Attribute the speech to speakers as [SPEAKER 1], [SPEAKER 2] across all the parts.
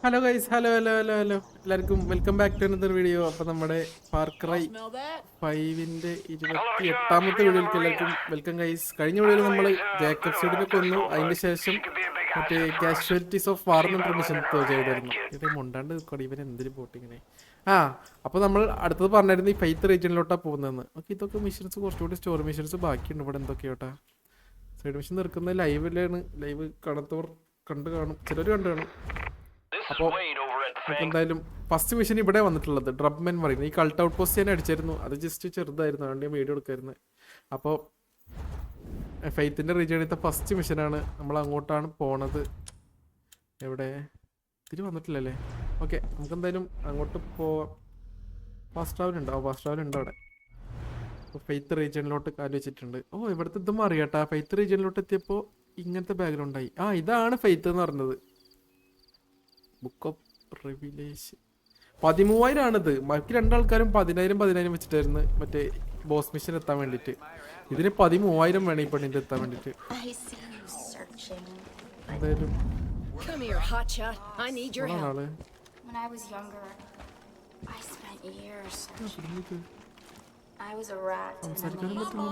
[SPEAKER 1] Hello guys, hello hello hello hello എല്ലാവർക്കും welcome back to another video. അപ്പോൾ നമ്മുടെ far cry 5ന്റെ 28ാമത്തെ വീഡിയോയിലേക്ക് എല്ലാവർക്കും വെൽക്കം ഗൈസ്. കഴിഞ്ഞ വീഡിയോയിൽ നമ്മൾ ജേക്കബ് സീഡിനെ കൊന്നു. അതിന് ശേഷം മറ്റേ കാഷ്വാലിറ്റീസ് ഓഫ് വാർ എന്നൊരു മിഷൻ ചെയ്തായിരുന്നു. ഇതേ മുണ്ടാണ്ട് നിൽക്കണം ഇവൻ എന്തിനു പോട്ടിങ്ങനെ. അപ്പോൾ നമ്മൾ അടുത്തത് പറഞ്ഞായിരുന്നു ഈ ഫെയ്ത്ത് റീജിയനിലോട്ടാണ് പോകുന്നതെന്ന്. ഓക്കെ, ഇതൊക്കെ മിഷൻസ് കുറച്ചുകൂടി സ്റ്റോറി മിഷൻസ് ബാക്കിയുണ്ട് ഇവിടെ എന്തൊക്കെയോട്ടാ. സൈഡ് മിഷൻ നിൽക്കുന്നത് ലൈവിലാണ്. ലൈവ് കാണാത്തവർ കണ്ടു കാണും, ചിലർ കണ്ടു കാണും. അപ്പോൾ എന്തായാലും ഫസ്റ്റ് മിഷൻ ഇവിടെ വന്നിട്ടുള്ളത് ഡ്രബ്മെൻ പറയുന്നത്. ഈ കൾട്ട് ഔട്ട് പോസ്റ്റ് ഞാൻ അടിച്ചായിരുന്നു, അത് ജസ്റ്റ് ചെറുതായിരുന്നു, അതുകൊണ്ട് ഞാൻ വീഡിയോ എടുക്കായിരുന്നു. അപ്പോൾ ഫെയ്ത്തിൻ്റെ റീജിയണിലത്തെ ഫസ്റ്റ് മിഷനാണ്. നമ്മൾ അങ്ങോട്ടാണ് പോണത്. എവിടെ തിരി വന്നിട്ടില്ലല്ലേ? ഓക്കെ, നമുക്ക് എന്തായാലും അങ്ങോട്ട് പോവാം. ഫാസ്റ്റ് ട്രാവൽ ഉണ്ടോ? ഫാസ്റ്റ് ട്രാവൽ ഉണ്ട് അവിടെ. അപ്പോൾ ഫെയ്ത്ത് റീജിയനിലോട്ട് കാല് വെച്ചിട്ടുണ്ട്. ഇവിടുത്തെ ഇതും അറിയാട്ടാ. ഫെയ്ത്ത് റീജിയനിലോട്ട് എത്തിയപ്പോൾ ഇങ്ങനത്തെ ബാക്ക്ഗ്രൗണ്ടായി. ഇതാണ് ഫെയ്ത്ത് എന്ന് പറഞ്ഞത്. ബുക്ക് ഓഫ് റിവിലേഷൻ 13,000 ആണിത്. ബാക്കി രണ്ടാൾക്കാരും 10,000 വെച്ചിട്ടായിരുന്നു മറ്റേ ബോസ് മിഷൻ എത്താൻ വേണ്ടിയിട്ട്. ഇതിന് 13,000 വേണം ഈ പെണ്ണിന്റെ എത്താൻ വേണ്ടിയിട്ട്. എന്തായാലും ആള് സംസാരിക്കാനും പറ്റുന്നു.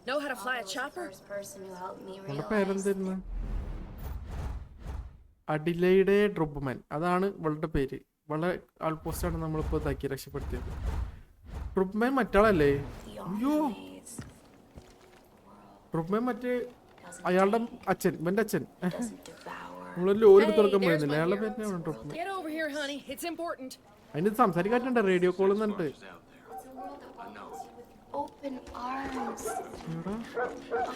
[SPEAKER 2] Know how to fly a chopper?
[SPEAKER 1] പേരെന്തായിരുന്നു? അഡിലൈഡ് ഡ്രൊബ്മാൻ, അതാണ് ഇവളുടെ പേര്. വളരെ ആൾപോസ്റ്റാണ് നമ്മളിപ്പോൾ ഇതാക്കി രക്ഷപ്പെടുത്തിയത്. ഡ്രൊബ്മാൻ മറ്റാളല്ലേ? അയ്യോ, ഡ്രൊബ്മാൻ മറ്റേ അയാളുടെ അച്ഛൻ, ഇവന്റെ അച്ഛൻ. നമ്മളൊരു ലോറി എടുത്ത് തുറക്കാൻ പോയിരുന്നില്ല, അയാളുടെ പേരിനാണ് ഡ്രൊബ്മാൻ. അതിന് സംസാരിക്കാറ്റുണ്ട് റേഡിയോ കോൾ എന്നിട്ട്.
[SPEAKER 3] Open arms.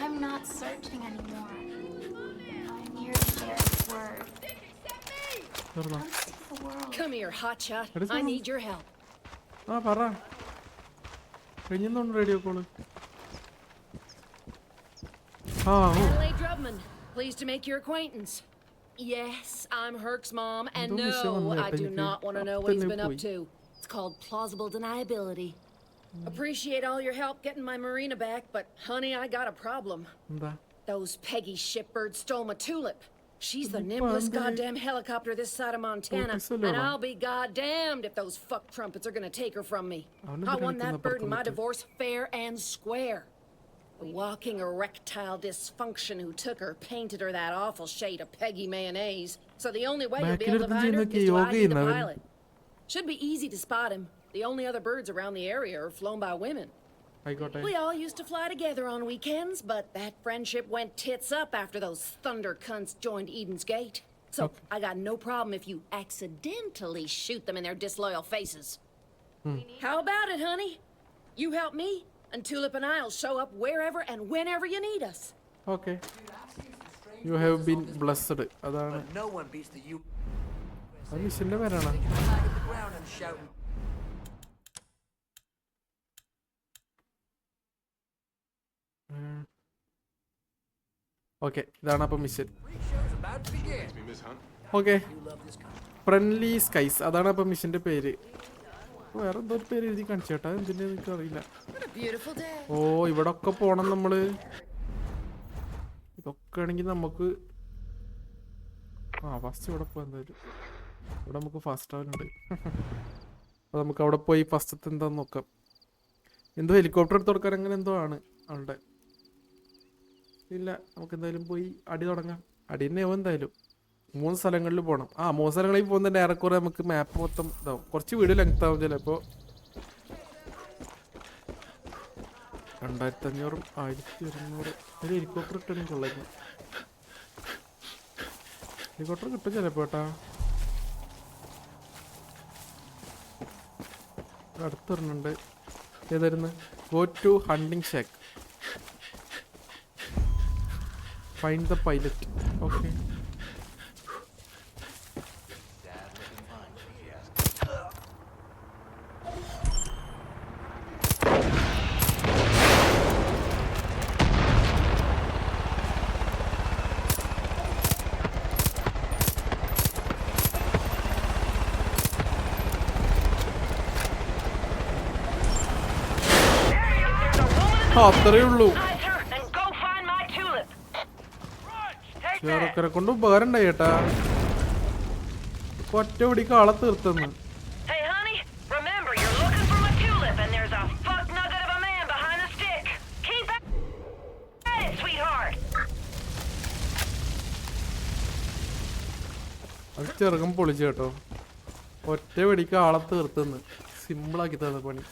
[SPEAKER 3] I'm not searching anymore. I'm here to share the word.
[SPEAKER 2] Come here, hotshot. I need your help.
[SPEAKER 1] പറ. കഴിഞ്ഞൊന്നും radio call.
[SPEAKER 2] Adelaide Drubman, pleased to make your acquaintance. Yes, I'm Herc's mom, and no, I do not want to know what he's been up to. It's called plausible deniability. Appreciate all your help getting my Marina back, but honey, I got a problem. Those Peggy shitbirds stole my Tulip. She's the nimblest goddamn helicopter this side of Montana, and I'll be goddamned if those fuck trumpets are gonna take her from me. I won that bird in my divorce fair and square. The walking erectile dysfunction who took her painted her that awful shade of Peggy mayonnaise. So the only way you'll be able to find her is to ID the pilot. Should be easy to spot him. The only other birds around the area are flown by women. We all used to fly together on weekends, but that friendship went tits up after those thunder cunts joined Eden's Gate. So I got no problem if you accidentally shoot them in their disloyal faces. How about it, honey? You help me, and Tulip and I'll show up wherever and whenever you need us.
[SPEAKER 1] Okay. You have been blessed. അതാണ്.
[SPEAKER 4] No one beats the U.
[SPEAKER 1] അത് മിഷന്റെ പേരാണ്. Okay, ഇതാണ് അപ്പം mission. Okay, friendly skies, അതാണ് അപ്പം മിഷന്റെ പേര്. വേറെ എന്തോ ഒരു പേര് എഴുതി കാണിച്ചു കേട്ടാ, എന്തിന്റെ എനിക്ക് അറിയില്ല. ഇവിടെ ഒക്കെ പോണം നമ്മള്. ഇതൊക്കെ ആണെങ്കിൽ നമുക്ക് ഫസ്റ്റ് ഇവിടെ പോകാൻ എന്തായാലും. ഇവിടെ നമുക്ക് ഫാസ്റ്റ് ട്രാവലുണ്ട്. അപ്പോൾ നമുക്ക് അവിടെ പോയി ഫസ്റ്റത്തെ എന്താന്ന് നോക്കാം. എന്തോ ഹെലികോപ്റ്റർ എടുത്ത് കൊടുക്കാൻ അങ്ങനെ എന്തോ ആണ് അവളുടെ. ഇല്ല, നമുക്ക് എന്തായാലും പോയി അടി തുടങ്ങാം. അടി തന്നെയാവും എന്തായാലും. 3 സ്ഥലങ്ങളിൽ പോകണം. 3 സ്ഥലങ്ങളിൽ പോകുന്നതിൻ്റെ ഏറെക്കുറെ നമുക്ക് മാപ്പ് മൊത്തം ഇതാവും. കുറച്ച് വീഡിയോ ലെങ്ത് ആവും ചിലപ്പോൾ. 2500 1200 ഒരു ഹെലികോപ്റ്റർ കിട്ടണമെങ്കിൽ കൊള്ളായിരുന്നു. ഹെലികോപ്റ്റർ കിട്ടും ചിലപ്പോൾ കേട്ടാ. അടുത്തൊരെണ്ണുണ്ട്. ഏതായിരുന്നു? Go to hunting shark, find the pilot. Okay. അത്രേ ഉള്ളൂ. ചെറുക്കരെ കൊണ്ട് ഉപകാരം ഉണ്ടായി ചേട്ടാ. ഒറ്റ പിടിക്ക് ആളെ തീർത്തെന്ന്. അത് ചെറുക്കം പൊളിച്ചു കേട്ടോ. ഒറ്റ വെടിക്ക് ആളെ തീർത്തെന്ന്. സിമ്പിളാക്കി തന്ന പണി.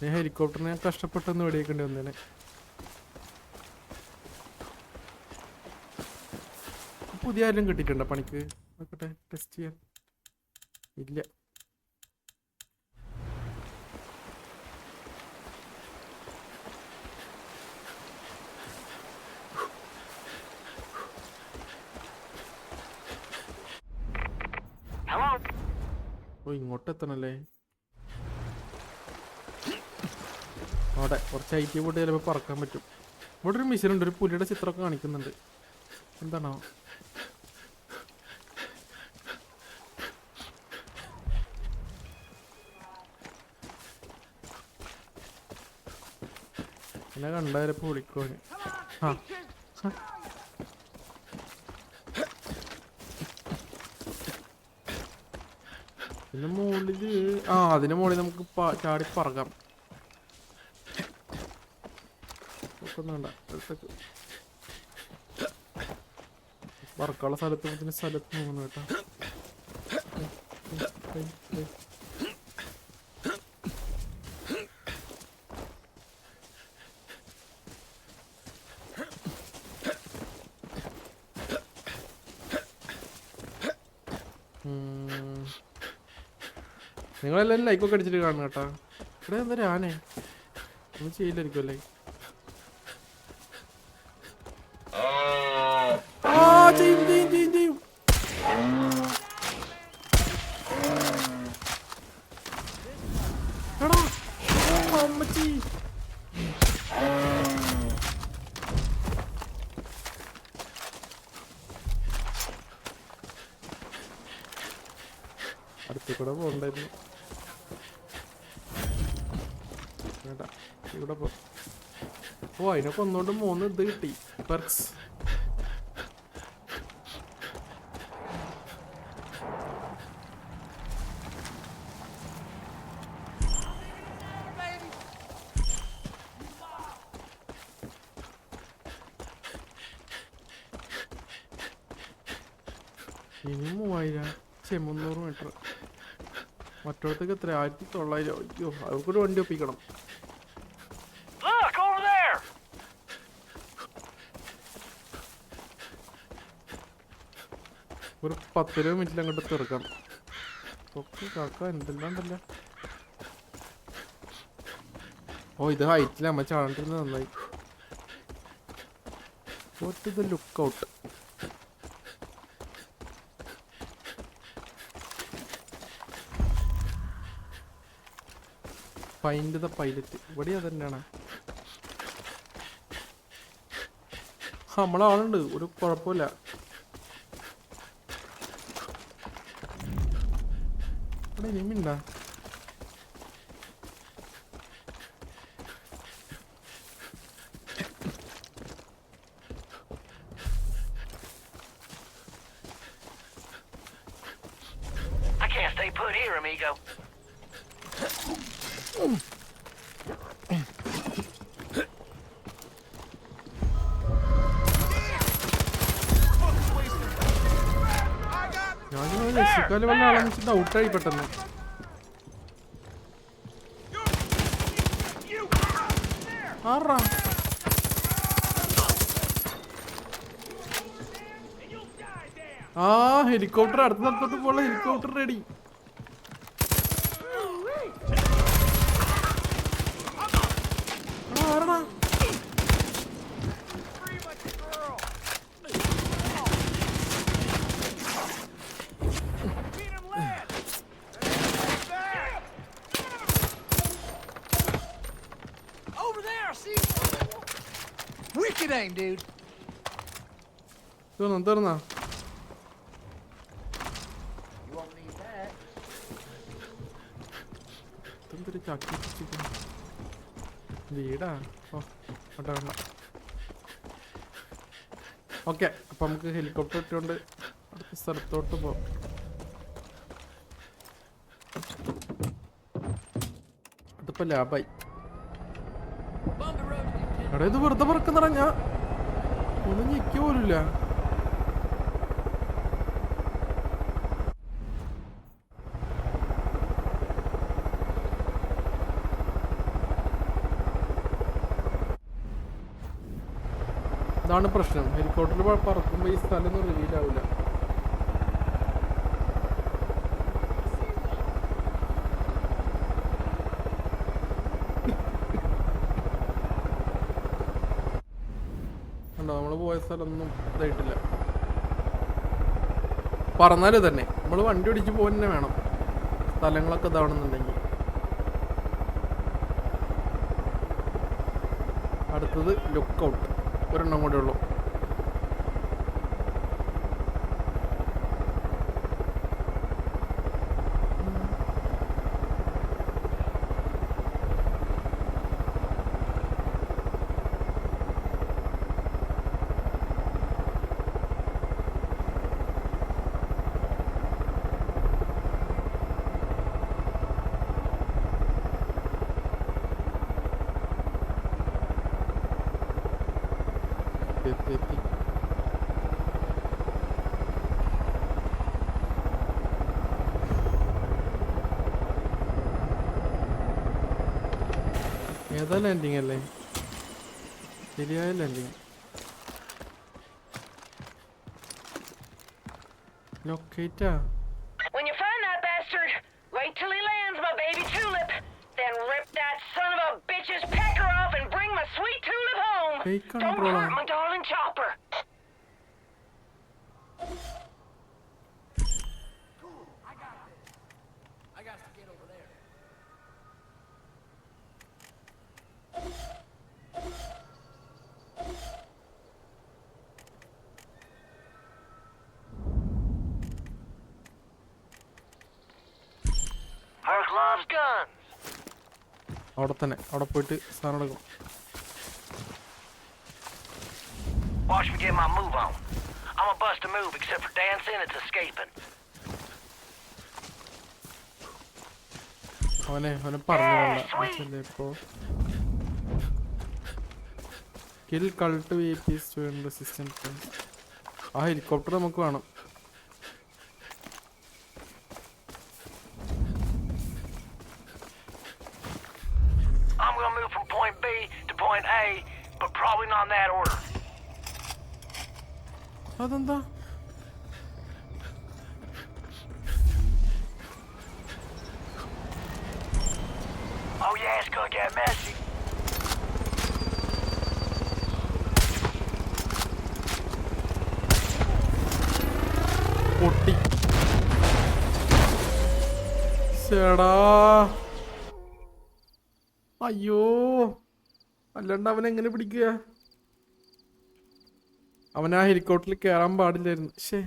[SPEAKER 1] ഞാൻ ഹെലികോപ്റ്ററിനെ കഷ്ടപ്പെട്ടെന്ന് വെടിയേക്കേണ്ടി വന്നേനെ. പുതിയ ആരും കിട്ടിയിട്ടുണ്ടോ പണിക്ക്? നോക്കട്ടെ, ടെസ്റ്റ് ചെയ്യാൻ. ഇല്ല. ഓ, ഇങ്ങോട്ട് എത്തണല്ലേ. അവിടെ കുറച്ച് ഐറ്റി പോയിട്ട് ചിലപ്പോൾ പറക്കാൻ പറ്റും. ഇവിടെ ഒരു മിഷൻ ഉണ്ട്, ഒരു പുലിയുടെ ചിത്രമൊക്കെ കാണിക്കുന്നുണ്ട്. എന്താണോ? എന്നെ കണ്ടായപ്പോ വിളിക്കുവാന്. ആ ഇതിന്റെ മുകളില് അതിന്റെ മുകളിൽ നമുക്ക് ചാടി പറക്കാം. പറക്കാനുള്ള സ്ഥലത്ത് പോകുന്നു കേട്ടോ. നിങ്ങളെല്ലാവരും ലൈക്കൊക്കെ അടിച്ചിട്ട് കാണും കേട്ടാ. ഇവിടെ എന്താ ആനേ ഒന്നും ചെയ്യില്ലായിരിക്കും അല്ലേ? ചെയ്യും. എടാ അമ്മച്ചി, അടുത്ത കൂടെ പോണ്ടായിരുന്നു. ഇവിടെ അതിനൊക്കെ ഒന്നുകൊണ്ട് 3 ഇത് കിട്ടി പെർക്സ്. ഇനി 300 മീറ്റർ. മറ്റോടത്തേക്ക് എത്ര? 1900. അയ്യോ, അവർക്കൊരു വണ്ടി ഒപ്പിക്കണം. ഒരു 10 മിനിറ്റിൽ അങ്ങോട്ട് തീർക്കാം. കാക്ക എന്തെല്ലാണ്ടല്ല. ഓ, ഇത് ഹൈറ്റിൽ അമ്മ ചാണ്ടിരുന്നത് നന്നായി. What the look out. Find the pilot. ഇവിടെ അതന്നെയാണ്. നമ്മളാളുണ്ട്, ഒരു കുഴപ്പമില്ല. ഇവിടെ ഇനിമിണ്ടാ?
[SPEAKER 4] I can't stay put here, amigo.
[SPEAKER 1] മെക്സിക്കോയില് വല്ല ആളെന്ന് വെച്ചിട്ട് ഔട്ടായി പെട്ടെന്ന്. ആറാ ഹെലികോപ്റ്റർ അടുത്ത സ്ഥലത്തോട്ട് പോലെ ഹെലികോപ്റ്റർ റെഡി. ആരണ
[SPEAKER 4] Wicked aim, dude.
[SPEAKER 1] തീർന്നാ? എന്തൊരു ചക്കി വീടാ. ഓ വേണ്ട. ഓക്കെ, അപ്പം നമുക്ക് ഹെലികോപ്റ്റർ ഇട്ടുകൊണ്ട് അടുത്ത സ്ഥലത്തോട്ട് പോകാം. അതിപ്പോൾ ലാഭായി. എടാ ഇത് വെറുതെ പറക്കുന്നറ, ഞാൻ ഒന്നും ഞെക്കി പോലുമില്ല. ഇതാണ് പ്രശ്നം, ഹെലികോപ്റ്ററിൽ പറക്കുമ്പോൾ ഈ സ്ഥലമൊന്നും റിവീൽ ആവില്ല. ഉണ്ടോ, നമ്മൾ പോയ സ്ഥലമൊന്നും ഇതായിട്ടില്ല. പറഞ്ഞാലും തന്നെ നമ്മൾ വണ്ടി ഓടിച്ച് പോകാൻ തന്നെ വേണം, സ്ഥലങ്ങളൊക്കെ ഇതാവണമെന്നുണ്ടെങ്കിൽ. അടുത്തത് ലുക്കൗട്ട്, ഒരെണ്ണം കൂടെ ഉള്ളൂ. എത്തി. ഏതാ ലാൻഡിങ് അല്ലേ? ശരിയായ landing. ലൊക്കേറ്റാ.
[SPEAKER 4] When you find that bastard, wait till he lands, my baby tulip. Then rip that son of a bitch's pecker off and bring my sweet tulip home.
[SPEAKER 1] Fake
[SPEAKER 4] Don't
[SPEAKER 1] controller.
[SPEAKER 4] hurt my darling chopper. Herc loves guns.
[SPEAKER 1] അവിടെ തന്നെ, അവിടെ പോയിട്ട് സാധനം എടുക്കും.
[SPEAKER 4] Watch me get my move on. I'm a bust a move, except for dancing, it's escaping.
[SPEAKER 1] അവനെ പറഞ്ഞില്ല ഇപ്പോ. Kill cult VIPs to end resistance. ആ ഹെലികോപ്റ്റർ നമുക്ക് വേണം.
[SPEAKER 4] I'm gonna move from point B to point A, but probably not in that order.
[SPEAKER 1] അതെന്താ?
[SPEAKER 4] Oh yeah, it's gonna get messy.
[SPEAKER 1] പൊട്ടി. ചേടാ, അയ്യോ, അല്ലാണ്ട് അവൻ എങ്ങനെ പിടിക്കുക? അവൻ ആ ഹെലികോപ്റ്ററിൽ കയറാൻ പാടില്ലായിരുന്നു. ശേ,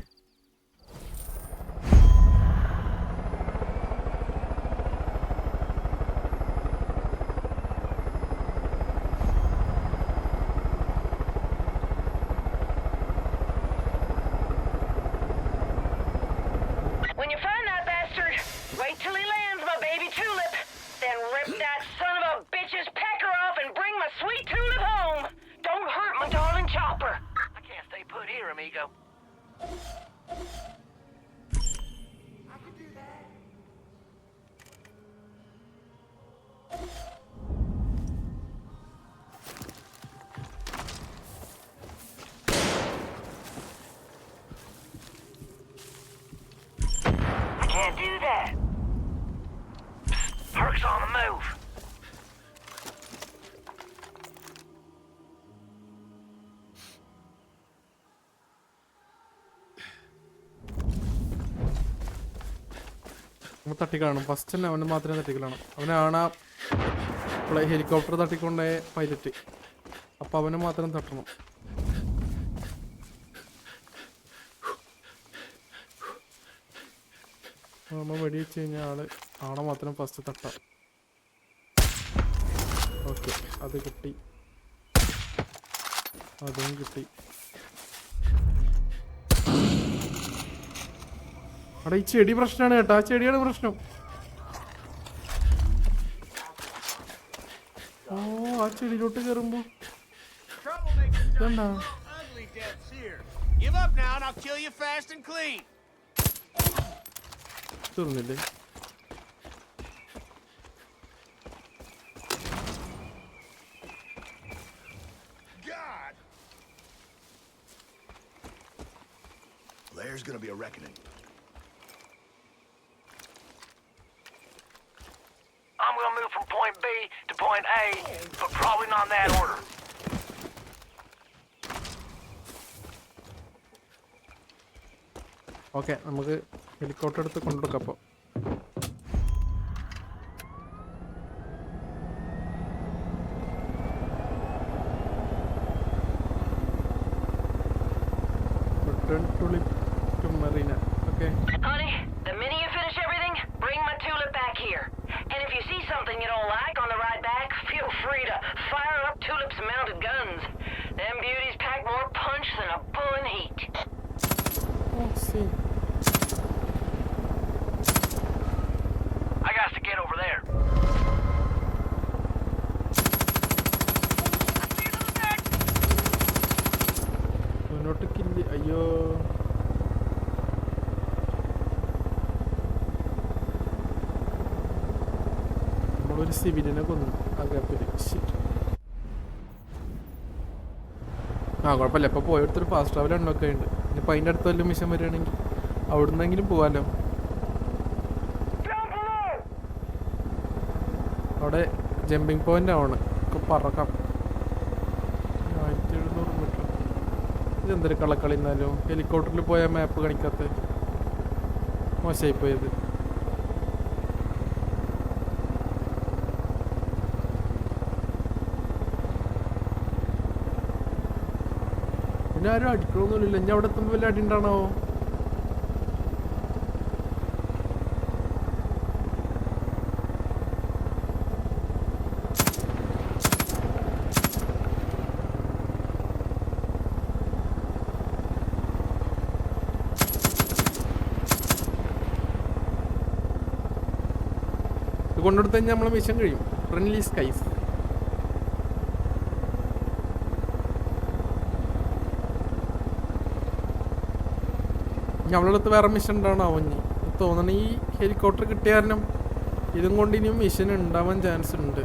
[SPEAKER 4] When you find that bastard, wait till he lands, my baby tulip. Then rip that son of a bitch's pecker off and bring my sweet tulip home. Don't hurt my darling chopper. I can't stay put here, amigo. I can't do that. Herc's on the move.
[SPEAKER 1] അവൻ തട്ടിക്കാണും. First തന്നെ അവന് മാത്രമേ തട്ടിക്കളാണ്. അവനാണ് ആ helicopter തട്ടിക്കൊണ്ടേ pilot. അപ്പം അവന് മാത്രം തട്ടണം. നമ്മൾ വെടി വെച്ച് കഴിഞ്ഞാൽ ആളെ മാത്രം ഫസ്റ്റ് തട്ടാം. ഓക്കെ, അത് കിട്ടി, അതും കിട്ടി. അവിടെ ഈ ചെടി പ്രശ്നമാണ് കേട്ടോ, ആ ചെടിയാണ് പ്രശ്നം. ഓ, ആ ചെടിയിലോട്ട് കയറുമ്പോ ഇതെന്താ? തീർന്നില്ലേ?
[SPEAKER 5] There's gonna be a reckoning.
[SPEAKER 6] I'm gonna move from point B to point A, but probably not in that order.
[SPEAKER 1] Okay, നമുക്ക് ഹെലികോപ്റ്റർ എടുത്ത് കൊണ്ടുകൊടുക്കാം. അപ്പോൾ return to Marina. Okay.
[SPEAKER 4] Honey, the minute you finish everything, bring my tulip back here. And if you see something you don't like on the ride back, feel free to fire up Tulip's mounted guns. Them beauties pack more punch than a bull in heat.
[SPEAKER 1] Oh, see.
[SPEAKER 6] I got to get over there.
[SPEAKER 1] മുന്നോട്ട് kill. അയ്യോ, നമ്മളൊരു സിവിലിനെ കൊന്നു ആ ഗ്യാപ്പില്. ആ കുഴപ്പമില്ല, ഇപ്പോൾ പോയടുത്തൊരു fast travel എണ്ണൊക്കെ ഉണ്ട്. ഇനിയിപ്പോൾ അതിൻ്റെ അടുത്ത് വല്ല മിഷൻ വരികയാണെങ്കിൽ അവിടെ നിന്നെങ്കിലും പോകാമല്ലോ. അവിടെ ജമ്പിങ് പോയിന്റ് ആണ്, ഒക്കെ പറക്കാം. 1700 മീറ്റർ. ഇതെന്തൊരു കളക്കളി. എന്നാലും ഹെലികോപ്റ്ററിൽ പോയ മാപ്പ് കാണിക്കാത്ത മോശമായിപ്പോയത്. പിന്നെ ആരും അടിക്കണമെന്നില്ല. ഇനി അവിടെ എത്തുമ്പോൾ വല്ല അടി ഉണ്ടാണോ? ഇത് കൊണ്ടെടുത്ത് കഴിഞ്ഞാൽ നമ്മളെ മിഷൻ കഴിയും. Friendly skies. നമ്മളടുത്ത് വേറെ മിഷൻ ഉണ്ടാവണോ ഇനി തോന്നണ. ഈ ഹെലികോപ്റ്റർ കിട്ടിയ കാരണം ഇതും കൊണ്ട് ഇനിയും മിഷൻ ഉണ്ടാവാൻ ചാൻസ് ഉണ്ട്.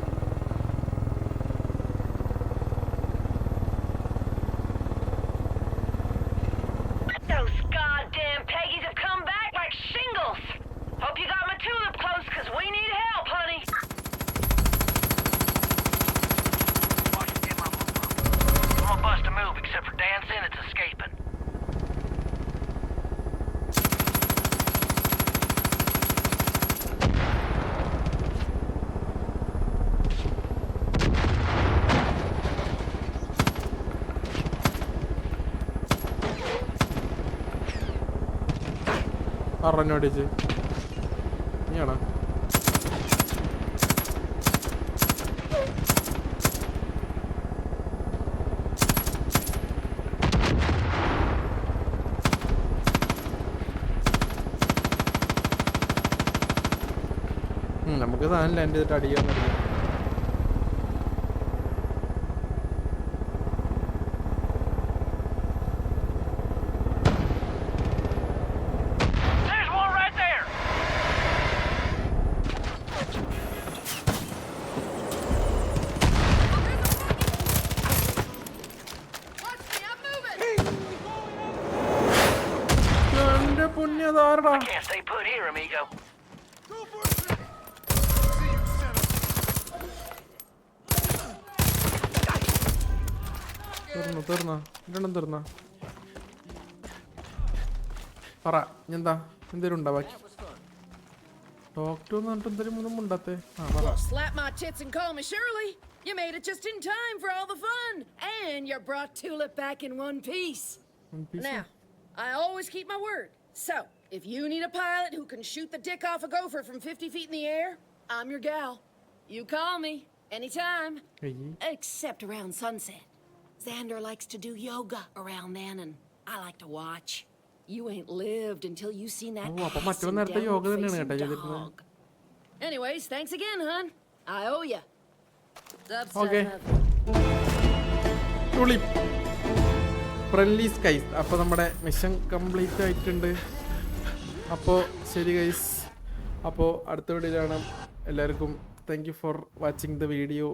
[SPEAKER 4] Those goddamn Peggies have come back like shingles. Hope you got my tulip close, cause we need help, honey.
[SPEAKER 6] I'm gonna bust a move, except for Dan Sennett's escaping.
[SPEAKER 1] അറിഞ്ഞോടിച്ച് നീയാണോ? നമുക്ക് സാധനം land ചെയ്തിട്ട് അടിക്കാൻ പറ്റില്ല.
[SPEAKER 6] There's one right there.
[SPEAKER 2] Watch me, I'm moving!
[SPEAKER 1] എന്റെ പുണ്യതാരടാ.
[SPEAKER 6] Can't stay put here, amigo.
[SPEAKER 1] തീർന്ന രണ്ടും തീർന്ന. പറ എന്താ, എന്തേലും ഉണ്ടാ ബാക്കി? ഡോക്ടർ എന്ന് പറഞ്ഞിട്ട് എന്തെങ്കിലും ഒന്നും ഉണ്ടാത്തേ. ആ പറ.
[SPEAKER 2] Slap my tits and call me Shirley. You made it just in time for all the fun. And you brought Tulip back in one piece. Now, I always keep my word. So, if you need a pilot who can shoot the dick off a gopher from 50 feet in the air, I'm your gal. You call me anytime. Except around sunset. Xander likes to do yoga around then, and I like to watch. You ain't lived until you seen that
[SPEAKER 1] Oh, അപ്പം മറ്റവൻ
[SPEAKER 2] ass
[SPEAKER 1] നേരത്തെ
[SPEAKER 2] and
[SPEAKER 1] yoga തന്നെയാണ്
[SPEAKER 2] down-facing
[SPEAKER 1] കേട്ടോ ചെയ്തിരുന്നത്.
[SPEAKER 2] dog. Anyways, thanks again, hon. I owe ya. What's up,
[SPEAKER 1] Okay.
[SPEAKER 2] son?
[SPEAKER 1] Tulip. Friendly skies. അപ്പോൾ നമ്മുടെ mission complete ആയിട്ടുണ്ട്. അപ്പോൾ ശരി ഗൈസ്, അപ്പോൾ അടുത്ത വീഡിയോയിൽ കാണാം. എല്ലാവർക്കും thank you for watching the video.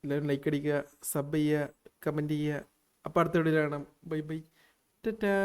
[SPEAKER 1] എല്ലാവരും ലൈക്ക് അടിക്കുക, സബ് ചെയ്യുക, കമൻറ്റ് ചെയ്യുക. അപ്പോൾ അടുത്ത വീഡിയോയിൽ കാണാം. Bye bye, Tata.